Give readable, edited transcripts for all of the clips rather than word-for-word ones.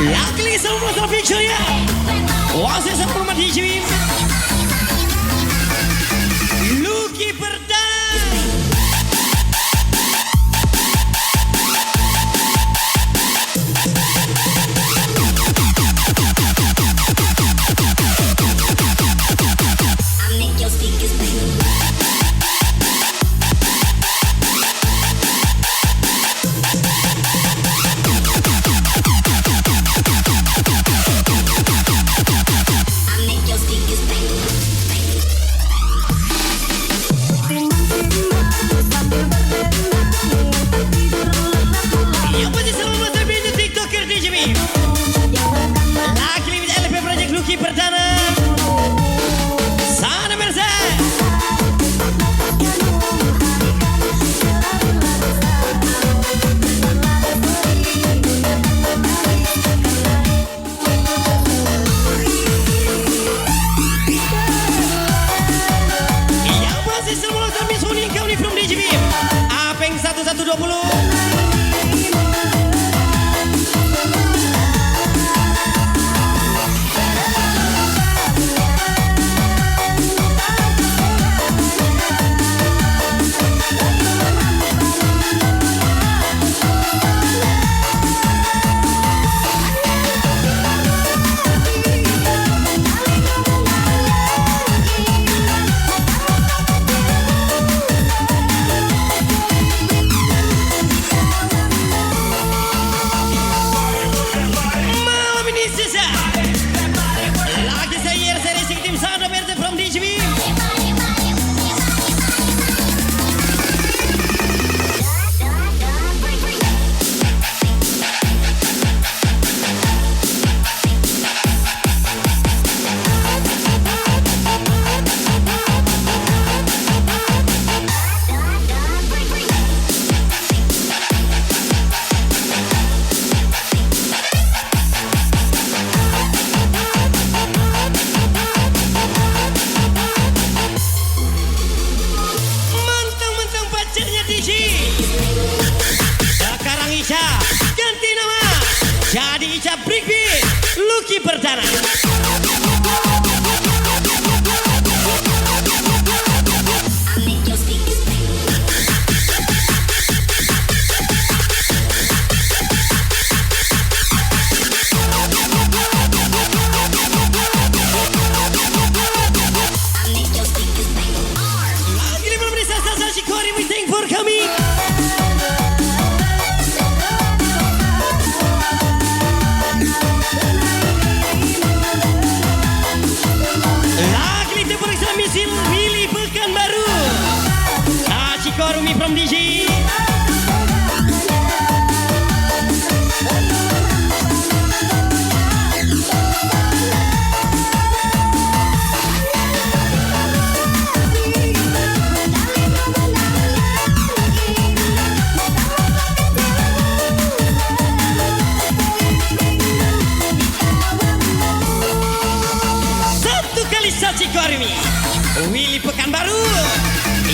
Luckily semua dalam picture ya. Wasit sama rumah DJ Lucky Perdana. Lucky Perdana Sana Mirza. Yang masih selalu kami Sony kau ni from DJB Apeng 1120. Ganti nama jadi Ica Breakbeat Lucky Perdana. Lagi 5 menit saja Cikori waiting for kami. Willy Pekanbaru Cikorumi from DJ satu kali saja Cikorumi Willy Pekanbaru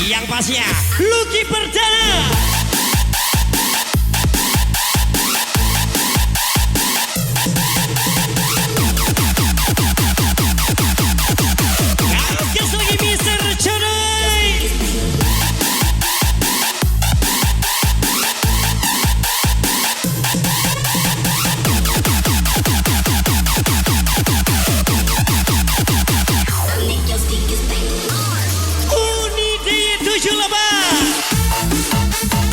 yang pasnya Lucky Perdana. Kau gas lagi Mr. Codoy. Unidaya 78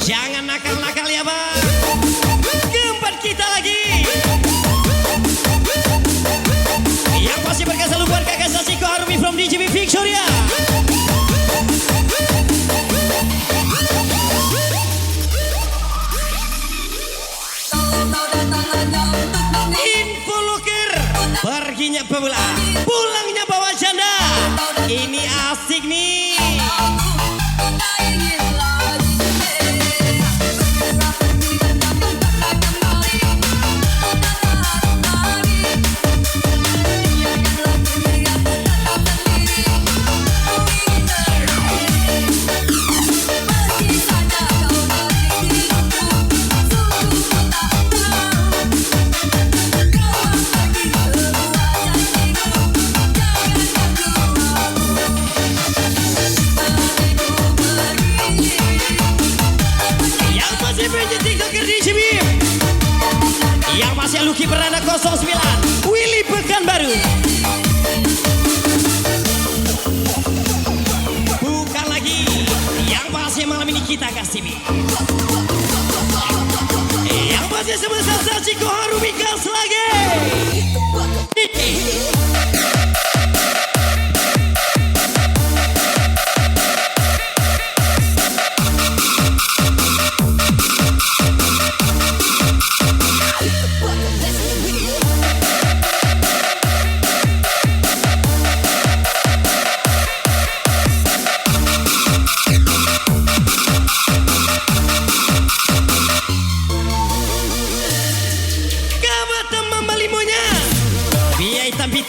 Jangan nakal-nakal ya bang. Keempat kita lagi. Yang pasti berkat selalu buat kakak Sasiko Harumi from DJB Victoria. Info loker, perginya pemula, pulangnya bawa janda. Ini asik nih. Yang masih Lucky Beranda 09 Willy Pekanbaru. Bukan lagi yang masih malam ini kita kasih yang masih sebesar Sasiko Harumi gas lagi.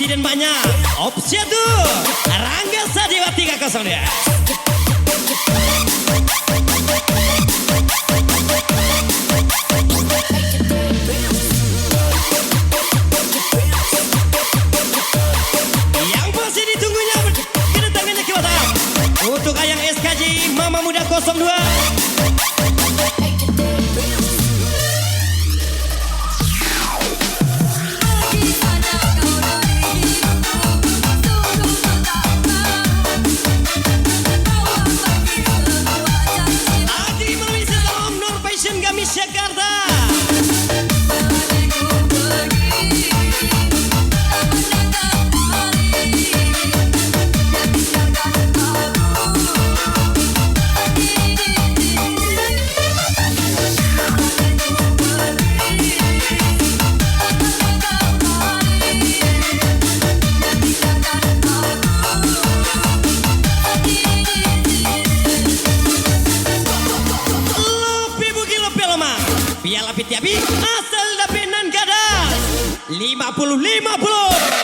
Dan banyak opsi tuh Rangga Sadewa 3-0 ya. Yang pasti ditunggunya kedatangannya ke Batam untuk Ayang SKJ Mama Muda 02. Jakarta. Piala Pitiabi asal dapenan gada 50-50.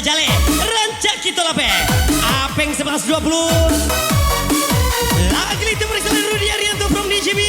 Jale, rancak kita lape, Apeng 1120, lagi itu bersama Rudy Arianto from DJB.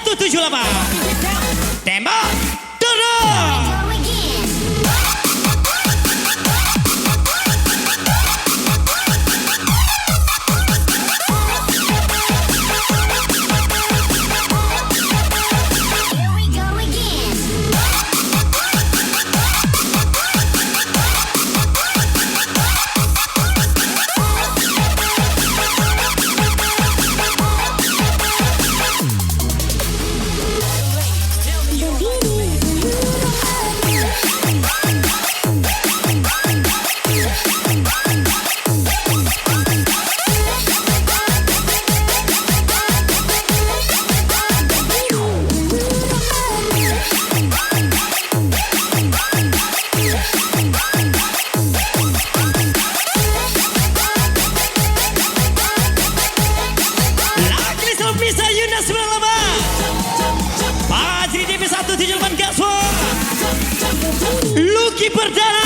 178. Tembak, dorong. Lucky Perdana.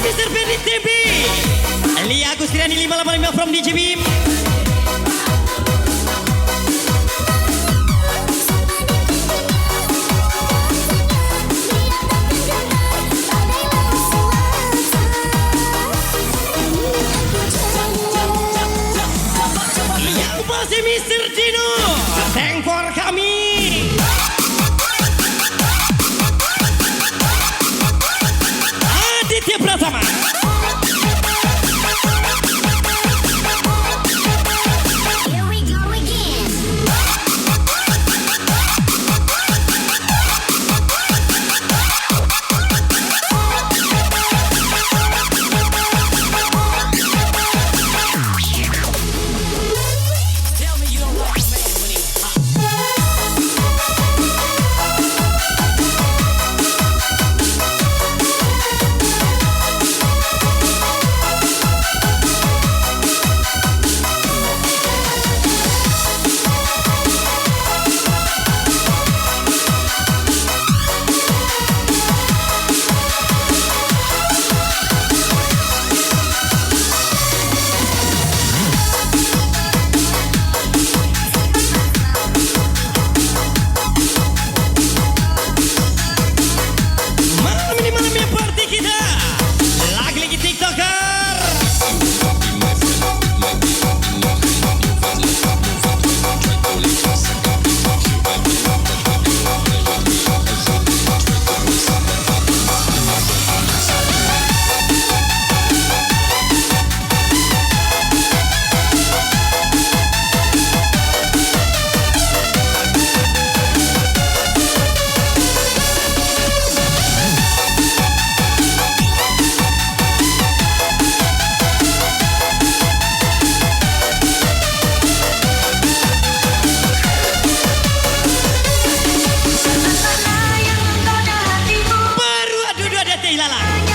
Mr. Benny TV Lia Agustirani 585 from DJ Bim. Yang pasti Mr. Dino Thank for kami. Aditya Pratama.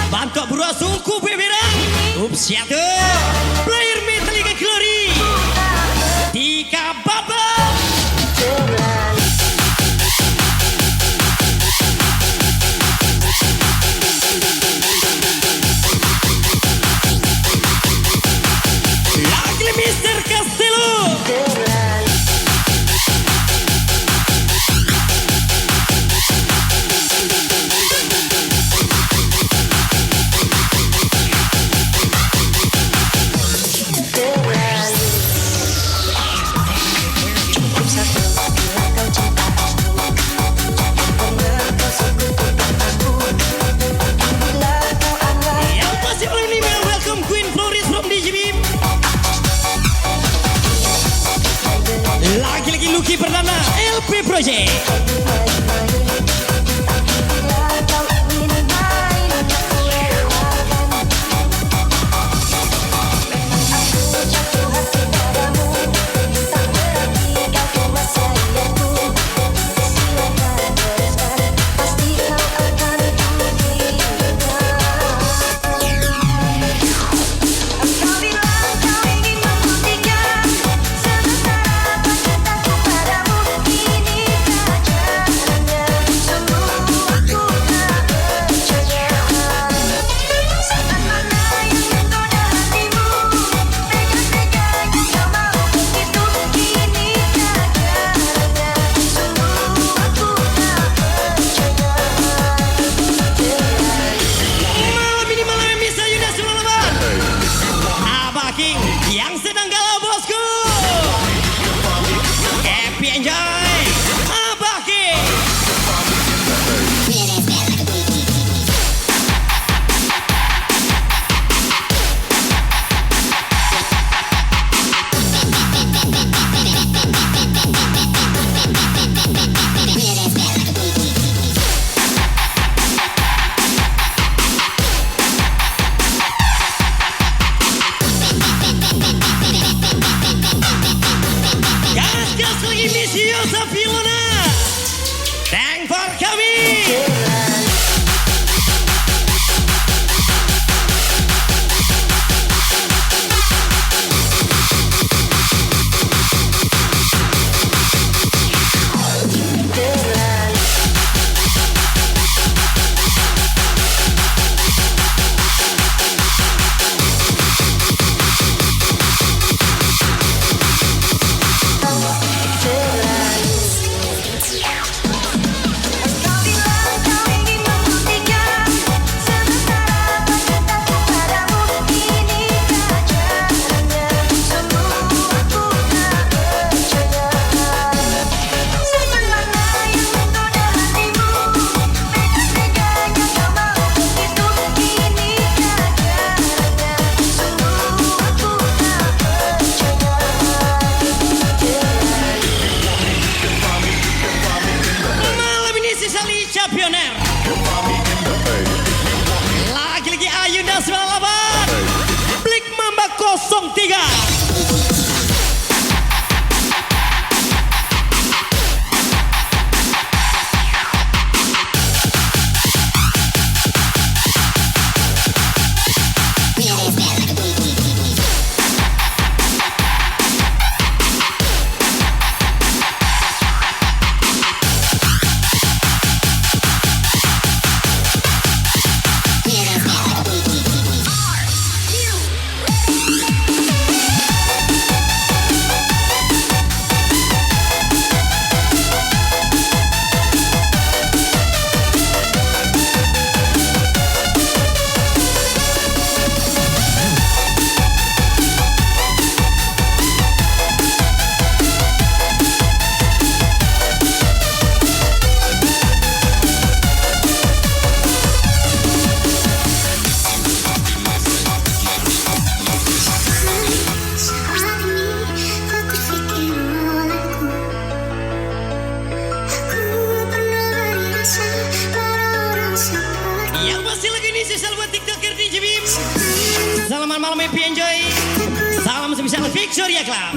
Bangkok Burua Suku Beberang Upsiatu Player Metallica Glory Tika Baba. Lagi Mr. Castello. Lagi-lagi Lucky Perdana LP Project. spesial buat TikToker DJ Bim. Selamat malam happy enjoy. Salam spesial Victoria Club.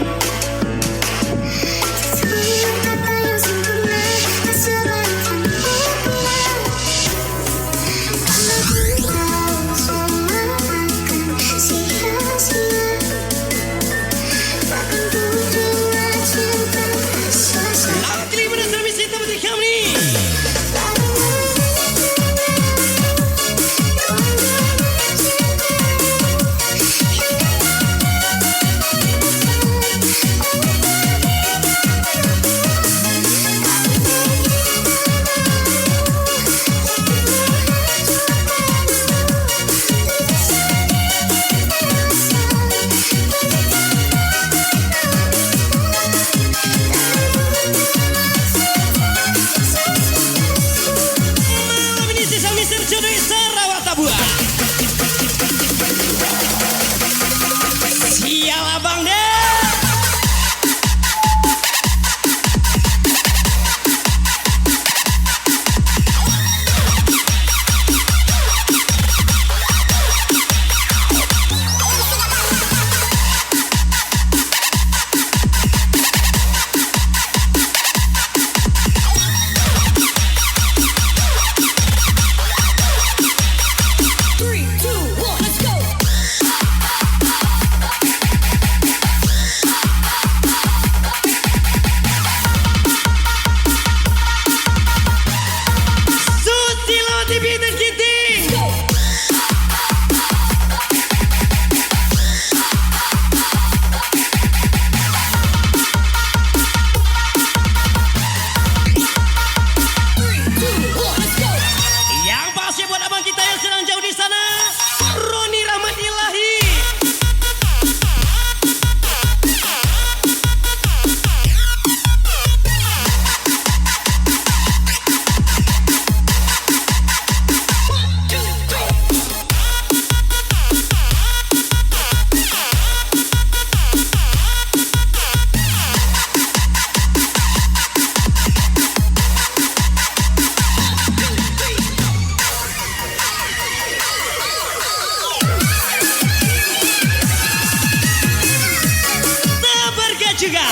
Juga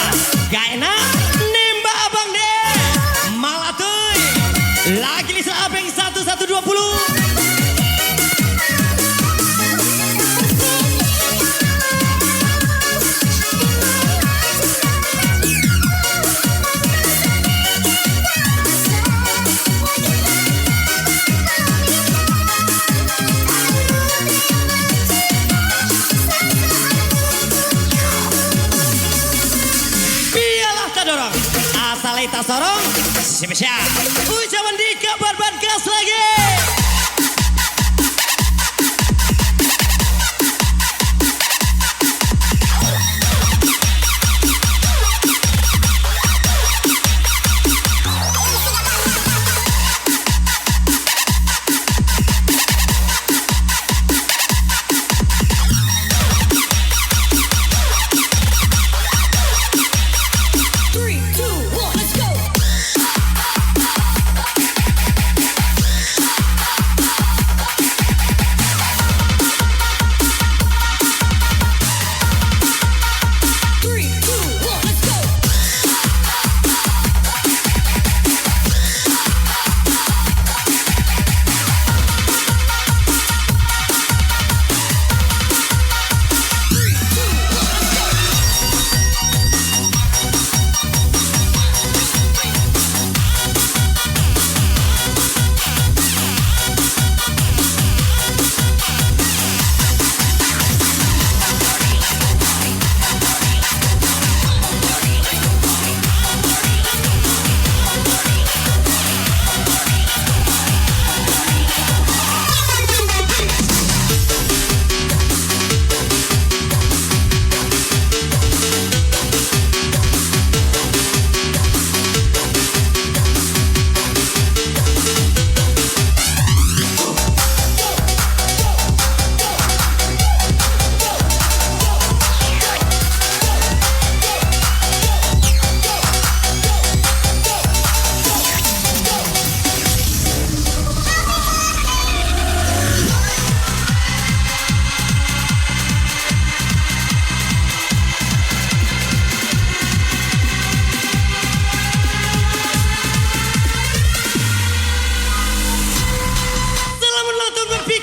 gak enak nembak abang deh malah tuh lagi lisa abeng 1120. Asal sorong spesial ucapan di kabar gas lagi.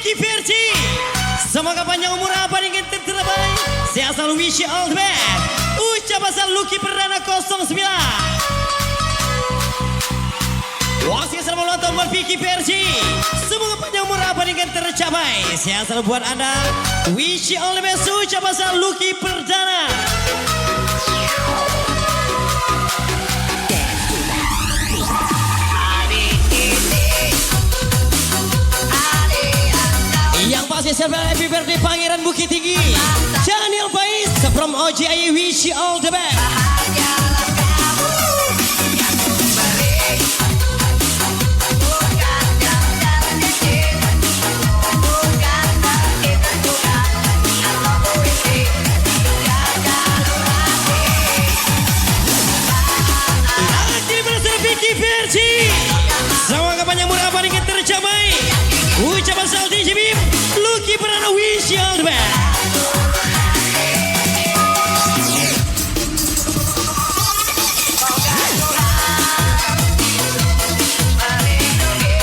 Vicky Versi. Semoga panjang umur apa dengan terbaik. Sehat selalu, wish you all the best. Ucapan salam Lucky Perdana 09. Wasit selamat ulang tahun buat Vicky Versi. Semoga panjang umur apa dengan tercapai. Sehat selalu buat Anda. Wish you all the best. Ucapan salam Lucky Perdana. Yang pasti serba happy birthday Pangeran Bukit Tinggi Daniel Faiz from OGI, wish you all the best. Lagi bersama Vicky Versi. Semoga panjang umur apa dengan tercapai. Ucapan salam DJ Bim Lucky Perdana, wish you all the best.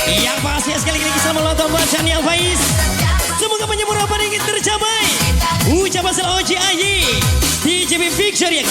Yang pasti sekali lagi selamat ulang tahun buat Daniel Faiz. Semoga panjang umur apa dengan tercapai. Ucapan salam OGI DJ Bim Victoria.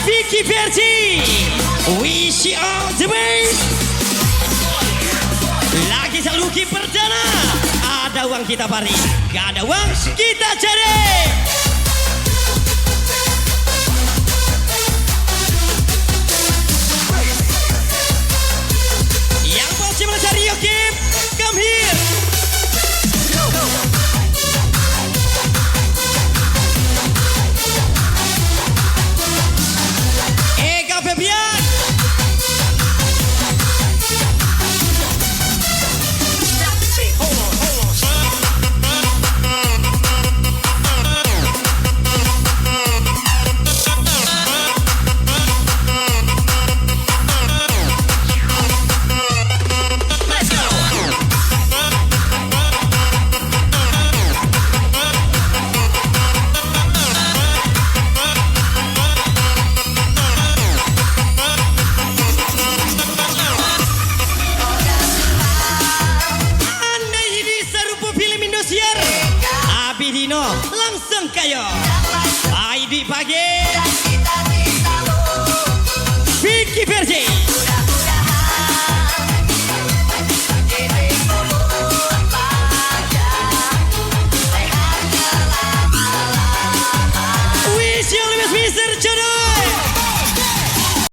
Vicky Versi, wish you all the best. Lagi Lucky Perdana. Ada uang kita paris, gak ada uang kita cari. Yang pasti mencari Yokip, come here. Febian. Dino langsung kayo ID pagi.